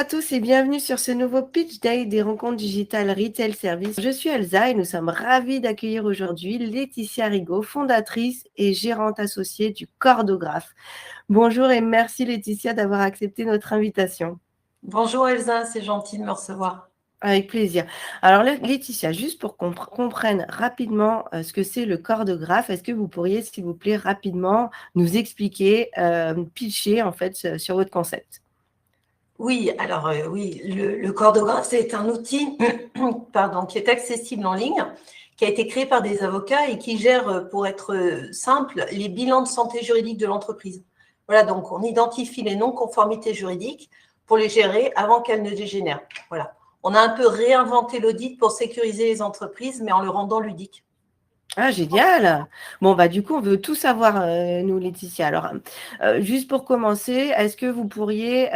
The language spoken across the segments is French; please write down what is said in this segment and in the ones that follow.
à tous et bienvenue sur ce nouveau Pitch Day des rencontres digitales Retail Service. Je suis Elsa et nous sommes ravis d'accueillir aujourd'hui Laetitia Rigaud, fondatrice et gérante associée du Cordographe. Bonjour et merci Laetitia d'avoir accepté notre invitation. Bonjour Elsa, c'est gentil de me recevoir. Avec plaisir. Alors Laetitia, juste pour qu'on comprenne rapidement ce que c'est le Cordographe, est-ce que vous pourriez, s'il vous plaît, rapidement nous expliquer, pitcher en fait sur votre concept? Oui, alors oui, le Cordographe, c'est un outil pardon, qui est accessible en ligne, qui a été créé par des avocats et qui gère, pour être simple, les bilans de santé juridique de l'entreprise. Voilà, donc on identifie les non-conformités juridiques pour les gérer avant qu'elles ne dégénèrent. Voilà. On a un peu réinventé l'audit pour sécuriser les entreprises, mais en le rendant ludique. Ah, génial! Bon, bah, du coup, on veut tout savoir, nous, Laetitia. Alors, juste pour commencer, est-ce que vous pourriez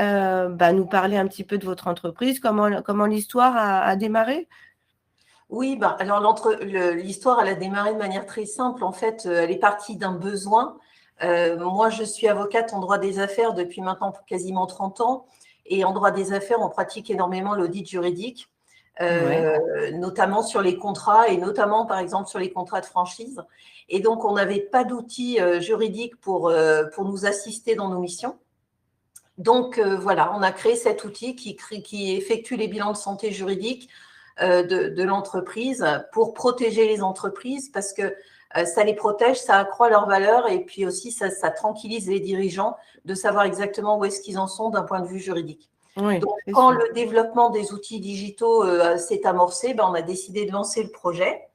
nous parler un petit peu de votre entreprise, comment l'histoire a démarré? Oui, bah, alors l'histoire, elle a démarré de manière très simple. En fait, elle est partie d'un besoin. Moi, je suis avocate en droit des affaires depuis maintenant quasiment 30 ans. Et en droit des affaires, on pratique énormément l'audit juridique, Ouais. notamment sur les contrats et notamment, par exemple, sur les contrats de franchise. Et donc, on n'avait pas d'outils juridiques pour nous assister dans nos missions. Donc, voilà, on a créé cet outil qui effectue les bilans de santé juridique de l'entreprise pour protéger les entreprises parce que ça les protège, ça accroît leur valeur et puis aussi ça tranquillise les dirigeants de savoir exactement où est-ce qu'ils en sont d'un point de vue juridique. Oui, Donc, c'est quand sûr. le développement des outils digitaux s'est amorcé, on a décidé de lancer le projet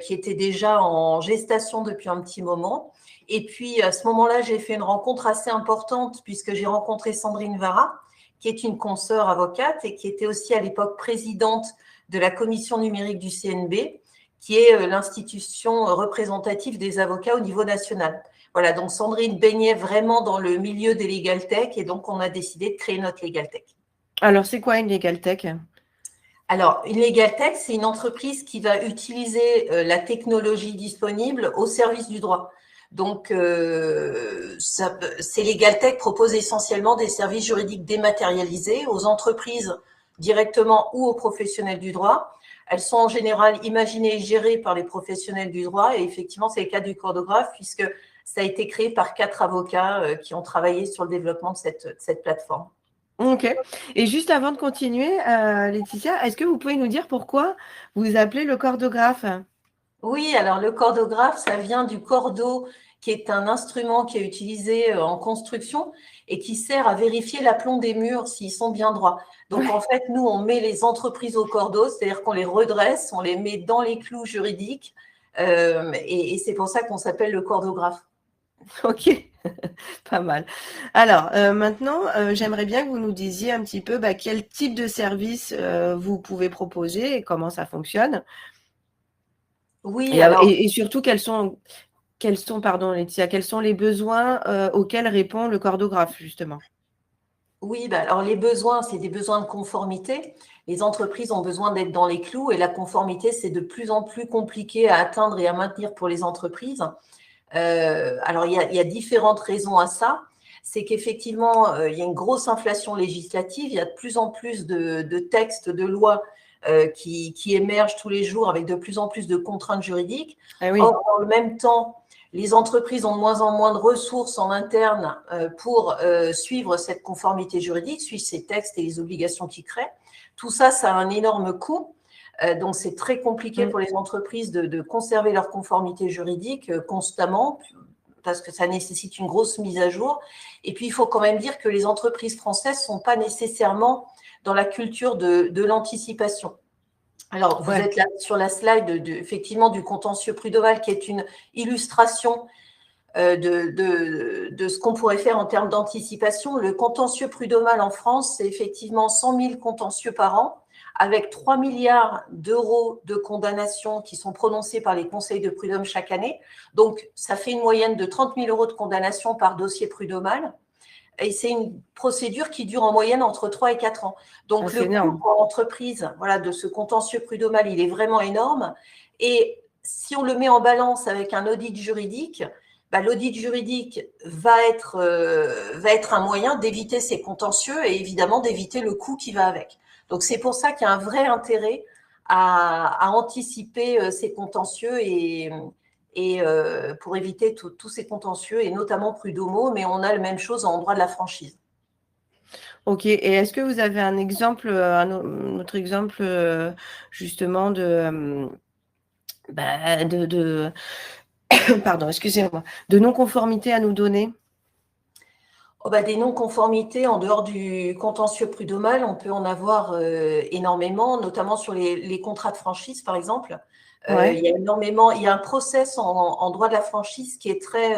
qui était déjà en gestation depuis un petit moment. Et puis, à ce moment-là, j'ai fait une rencontre assez importante puisque j'ai rencontré Sandrine Vara, qui est une consoeur avocate et qui était aussi à l'époque présidente de la commission numérique du CNB, qui est l'institution représentative des avocats au niveau national. Voilà, donc Sandrine baignait vraiment dans le milieu des legal tech et donc on a décidé de créer notre legal tech. Alors, c'est quoi une legal tech? Alors, une legal tech, c'est une entreprise qui va utiliser la technologie disponible au service du droit. Donc, ces legal tech proposent essentiellement des services juridiques dématérialisés aux entreprises directement ou aux professionnels du droit. Elles sont en général imaginées et gérées par les professionnels du droit et effectivement, c'est le cas du Cordographe puisque ça a été créé par 4 avocats qui ont travaillé sur le développement de cette plateforme. OK. Et juste avant de continuer, Laetitia, est-ce que vous pouvez nous dire pourquoi vous appelez le Cordographe? Oui, alors le cordographe, ça vient du cordeau, qui est un instrument qui est utilisé en construction et qui sert à vérifier l'aplomb des murs s'ils sont bien droits. Donc en fait, nous, on met les entreprises au cordeau, c'est-à-dire qu'on les redresse, on les met dans les clous juridiques et c'est pour ça qu'on s'appelle le cordographe. OK, pas mal. Alors, maintenant, j'aimerais bien que vous nous disiez un petit peu, quel type de service, vous pouvez proposer et comment ça fonctionne? Oui, Et alors et surtout pardon Laetitia, quels sont les besoins, auxquels répond le Cordographe justement? Oui, alors les besoins, c'est des besoins de conformité. Les entreprises ont besoin d'être dans les clous et la conformité, c'est de plus en plus compliqué à atteindre et à maintenir pour les entreprises. Alors, il y a différentes raisons à ça. C'est qu'effectivement, il y a une grosse inflation législative. Il y a de plus en plus de textes, de lois qui émergent tous les jours avec de plus en plus de contraintes juridiques. Ah oui. Or, dans le même temps, les entreprises ont de moins en moins de ressources en interne pour suivre cette conformité juridique, suivre ces textes et les obligations qu'ils créent. Tout ça, ça a un énorme coût. Donc, c'est très compliqué pour les entreprises de conserver leur conformité juridique constamment parce que ça nécessite une grosse mise à jour. Et puis, il faut quand même dire que les entreprises françaises ne sont pas nécessairement dans la culture de l'anticipation. Alors, vous Ouais. êtes là sur la slide, effectivement, du contentieux prud'homal qui est une illustration de ce qu'on pourrait faire en termes d'anticipation. Le contentieux prud'homal en France, c'est effectivement 100 000 contentieux par an, avec 3 milliards d'euros de condamnations qui sont prononcées par les conseils de prud'homme chaque année. Donc, ça fait une moyenne de 30 000 euros de condamnation par dossier prud'homal. Et c'est une procédure qui dure en moyenne entre 3 et 4 ans. Donc, C'est le coût énorme. pour l'entreprise de ce contentieux prud'homal, il est vraiment énorme. Et si on le met en balance avec un audit juridique, l'audit juridique va être un moyen d'éviter ces contentieux et évidemment d'éviter le coût qui va avec. Donc, c'est pour ça qu'il y a un vrai intérêt à anticiper ces contentieux et pour éviter tous ces contentieux, et notamment prud'homo, mais on a la même chose en droit de la franchise. Ok, et est-ce que vous avez un exemple, un autre exemple justement de pardon, excusez-moi, de non-conformité à nous donner? Des non-conformités en dehors du contentieux prud'homal, on peut en avoir énormément, notamment sur les contrats de franchise, par exemple. Ouais. Il y a un process en droit de la franchise qui est très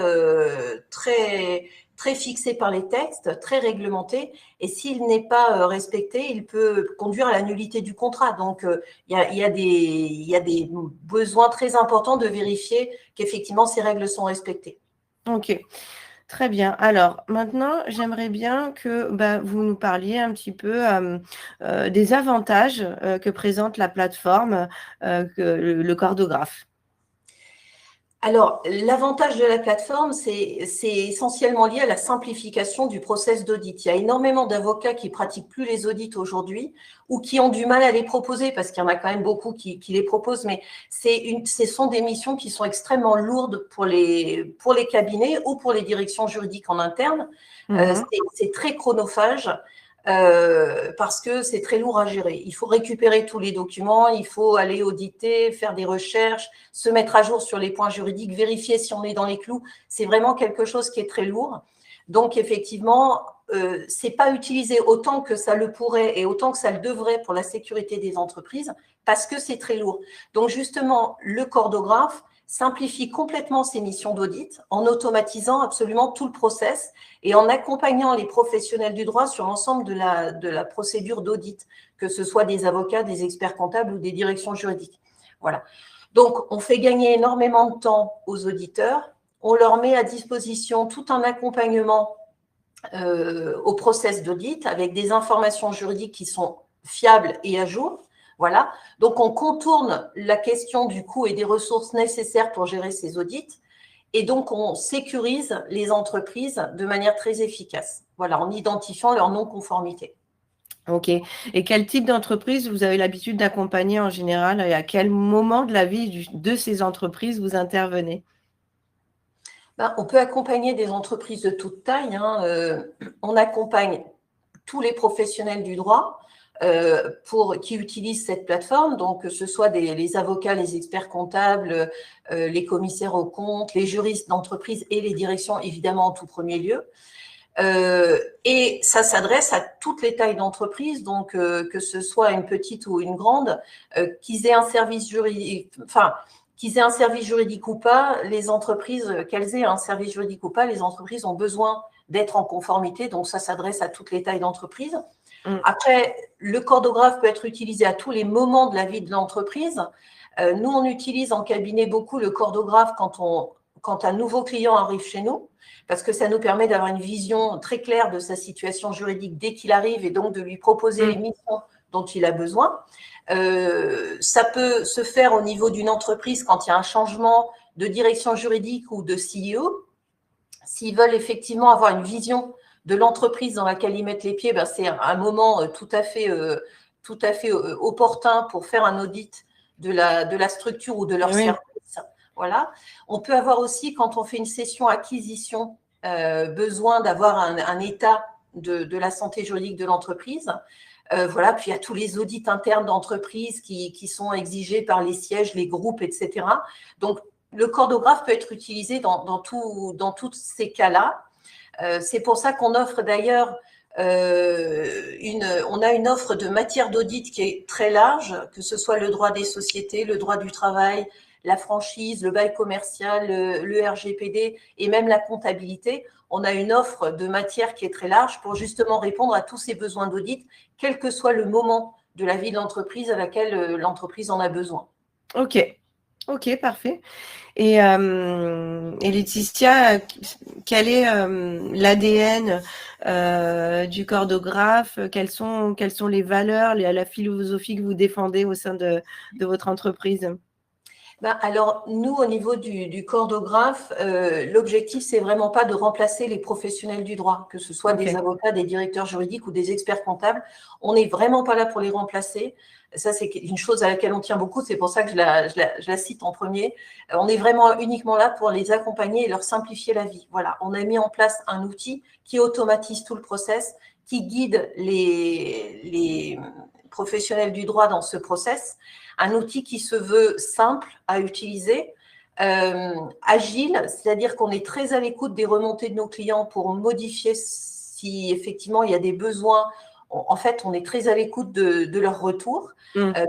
fixé par les textes, très réglementé, et s'il n'est pas respecté, il peut conduire à la nullité du contrat. Donc, il y a des besoins très importants de vérifier qu'effectivement ces règles sont respectées. Ok. Très bien. Alors maintenant, j'aimerais bien que vous nous parliez un petit peu des avantages que présente la plateforme, le Cordographe. Alors, l'avantage de la plateforme, c'est essentiellement lié à la simplification du process d'audit. Il y a énormément d'avocats qui pratiquent plus les audits aujourd'hui ou qui ont du mal à les proposer, parce qu'il y en a quand même beaucoup qui les proposent, mais ce sont des missions qui sont extrêmement lourdes pour les cabinets ou pour les directions juridiques en interne. C'est très chronophage. Parce que c'est très lourd à gérer. Il faut récupérer tous les documents, il faut aller auditer, faire des recherches, se mettre à jour sur les points juridiques, vérifier si on est dans les clous. C'est vraiment quelque chose qui est très lourd. Donc, effectivement, c'est pas utilisé autant que ça le pourrait et autant que ça le devrait pour la sécurité des entreprises parce que c'est très lourd. Donc, justement, le cordographe simplifie complètement ces missions d'audit en automatisant absolument tout le process et en accompagnant les professionnels du droit sur l'ensemble de la procédure d'audit, que ce soit des avocats, des experts comptables ou des directions juridiques. Voilà. Donc, on fait gagner énormément de temps aux auditeurs. On leur met à disposition tout un accompagnement au process d'audit avec des informations juridiques qui sont fiables et à jour. Voilà. Donc, on contourne la question du coût et des ressources nécessaires pour gérer ces audits. Et donc, on sécurise les entreprises de manière très efficace, voilà, en identifiant leur non-conformité. Ok. Et quel type d'entreprise vous avez l'habitude d'accompagner en général et à quel moment de la vie de ces entreprises vous intervenez? On peut accompagner des entreprises de toute taille. On accompagne tous les professionnels du droit qui utilisent cette plateforme, donc que ce soit les avocats, les experts comptables, les commissaires aux comptes, les juristes d'entreprise et les directions, évidemment, en tout premier lieu. Et ça s'adresse à toutes les tailles d'entreprise, donc que ce soit une petite ou une grande, qu'ils aient un service juridique, qu'ils aient un service juridique ou pas, les entreprises, qu'elles aient un service juridique ou pas, les entreprises ont besoin d'être en conformité, donc ça s'adresse à toutes les tailles d'entreprise. Après, le cordographe peut être utilisé à tous les moments de la vie de l'entreprise. Nous, on utilise en cabinet beaucoup le cordographe quand un nouveau client arrive chez nous, parce que ça nous permet d'avoir une vision très claire de sa situation juridique dès qu'il arrive et donc de lui proposer les missions dont il a besoin. Ça peut se faire au niveau d'une entreprise quand il y a un changement de direction juridique ou de CEO. S'ils veulent effectivement avoir une vision de l'entreprise dans laquelle ils mettent les pieds, c'est un moment tout à fait opportun pour faire un audit de la structure ou de leur service. Voilà. On peut avoir aussi, quand on fait une session acquisition, besoin d'avoir un état de la santé juridique de l'entreprise. Voilà. Puis il y a tous les audits internes d'entreprise qui sont exigés par les sièges, les groupes, etc. Donc, le cordographe peut être utilisé dans tous ces cas-là. C'est pour ça qu'on offre d'ailleurs on a une offre de matière d'audit qui est très large, que ce soit le droit des sociétés, le droit du travail, la franchise, le bail commercial, le RGPD et même la comptabilité. On a une offre de matière qui est très large pour justement répondre à tous ces besoins d'audit, quel que soit le moment de la vie de l'entreprise à laquelle l'entreprise en a besoin. Ok, parfait. Et Laetitia, quel est l'ADN du cordographe? Quelles sont les valeurs, la philosophie que vous défendez au sein de votre entreprise? Alors, nous, au niveau du cordographe, l'objectif, c'est vraiment pas de remplacer les professionnels du droit, que ce soit des Ok. avocats, des directeurs juridiques ou des experts comptables. On n'est vraiment pas là pour les remplacer. Ça, c'est une chose à laquelle on tient beaucoup. C'est pour ça que je la cite en premier. On est vraiment uniquement là pour les accompagner et leur simplifier la vie. Voilà, on a mis en place un outil qui automatise tout le process, qui guide les professionnels du droit dans ce process. Un outil qui se veut simple à utiliser, agile, c'est-à-dire qu'on est très à l'écoute des remontées de nos clients pour modifier si effectivement il y a des besoins. En fait, on est très à l'écoute de leurs retours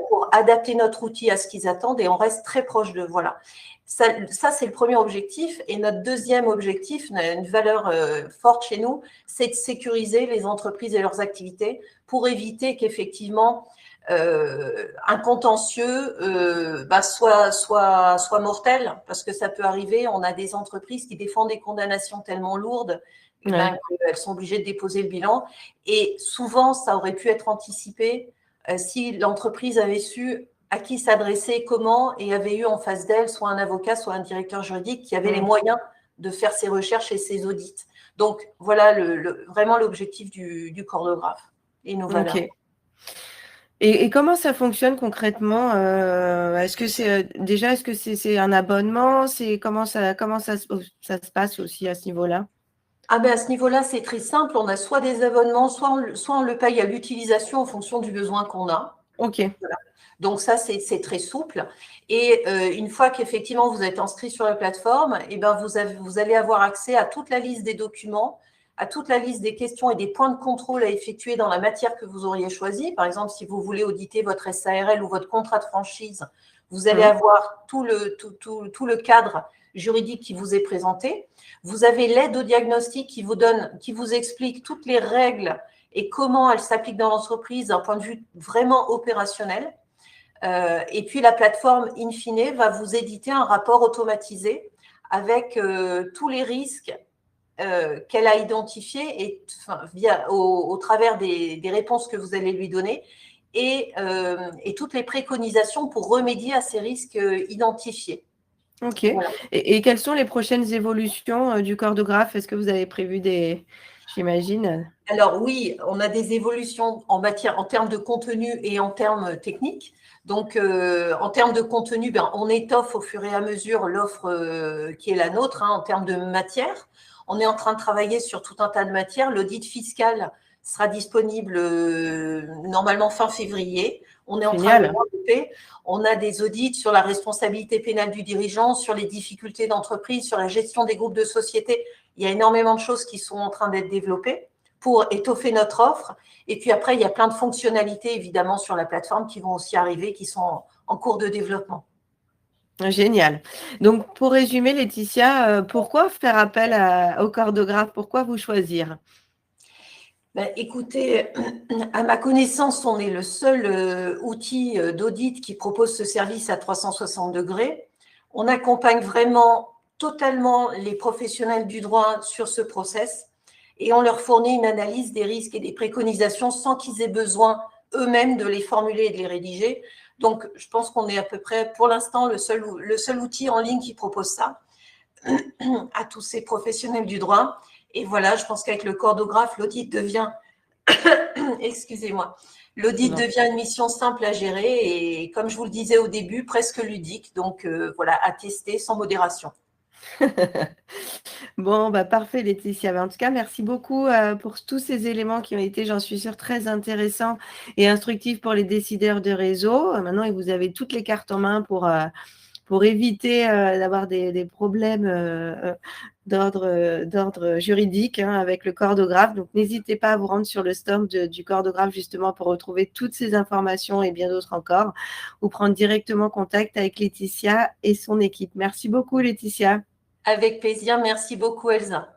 pour adapter notre outil à ce qu'ils attendent et on reste très proche de… Voilà. Ça c'est le premier objectif. Et notre deuxième objectif, une valeur forte chez nous, c'est de sécuriser les entreprises et leurs activités pour éviter qu'effectivement un contentieux soit mortel, parce que ça peut arriver. On a des entreprises qui défendent des condamnations tellement lourdes Ouais. qu'elles sont obligées de déposer le bilan. Et souvent, ça aurait pu être anticipé si l'entreprise avait su à qui s'adresser, comment, et avait eu en face d'elle soit un avocat, soit un directeur juridique qui avait les moyens de faire ses recherches et ses audits. Donc, voilà vraiment l'objectif du cordographe et nos valeurs. Ok. Et comment ça fonctionne concrètement? Est-ce que c'est un abonnement? Comment ça se passe aussi à ce niveau-là? À ce niveau-là, c'est très simple. On a soit des abonnements, soit on le paye à l'utilisation en fonction du besoin qu'on a. Ok. Voilà. Donc ça, c'est très souple. Et une fois qu'effectivement vous êtes inscrit sur la plateforme, vous allez avoir accès à toute la liste des documents, à toute la liste des questions et des points de contrôle à effectuer dans la matière que vous auriez choisie. Par exemple, si vous voulez auditer votre SARL ou votre contrat de franchise, vous allez avoir tout le cadre juridique qui vous est présenté. Vous avez l'aide au diagnostic qui vous explique toutes les règles et comment elles s'appliquent dans l'entreprise d'un point de vue vraiment opérationnel. Et puis, la plateforme, in fine, va vous éditer un rapport automatisé avec tous les risques qu'elle a identifiés et, au travers des réponses que vous allez lui donner et toutes les préconisations pour remédier à ces risques identifiés. Ok. Voilà. Et quelles sont les prochaines évolutions du cordographe? Est-ce que vous avez prévu j'imagine? Alors oui, on a des évolutions en termes de contenu et en termes techniques. Donc, en termes de contenu, on étoffe au fur et à mesure l'offre qui est la nôtre en termes de matière. On est en train de travailler sur tout un tas de matières. L'audit fiscal sera disponible normalement fin février. On est en train de le développer. On a des audits sur la responsabilité pénale du dirigeant, sur les difficultés d'entreprise, sur la gestion des groupes de sociétés. Il y a énormément de choses qui sont en train d'être développées pour étoffer notre offre. Et puis après, il y a plein de fonctionnalités, évidemment, sur la plateforme qui vont aussi arriver, qui sont en cours de développement. Génial. Donc, pour résumer, Laetitia, pourquoi faire appel au cordographe? Pourquoi vous choisir? Écoutez, à ma connaissance, on est le seul outil d'audit qui propose ce service à 360 degrés. On accompagne vraiment totalement les professionnels du droit sur ce process et on leur fournit une analyse des risques et des préconisations sans qu'ils aient besoin eux-mêmes de les formuler et de les rédiger. Donc, je pense qu'on est à peu près, pour l'instant, le seul outil en ligne qui propose ça à tous ces professionnels du droit. Et voilà, je pense qu'avec le cordographe, l'audit devient, excusez-moi, l'audit devient une mission simple à gérer et, comme je vous le disais au début, presque ludique. Donc, voilà, à tester sans modération. Bon, parfait, Laetitia. En tout cas, merci beaucoup pour tous ces éléments qui ont été, j'en suis sûre, très intéressants et instructifs pour les décideurs de réseau. Maintenant, vous avez toutes les cartes en main pour éviter d'avoir des problèmes d'ordre juridique avec le cordographe. Donc, n'hésitez pas à vous rendre sur le stand du cordographe justement pour retrouver toutes ces informations et bien d'autres encore, ou prendre directement contact avec Laetitia et son équipe. Merci beaucoup, Laetitia. Avec plaisir. Merci beaucoup, Elsa.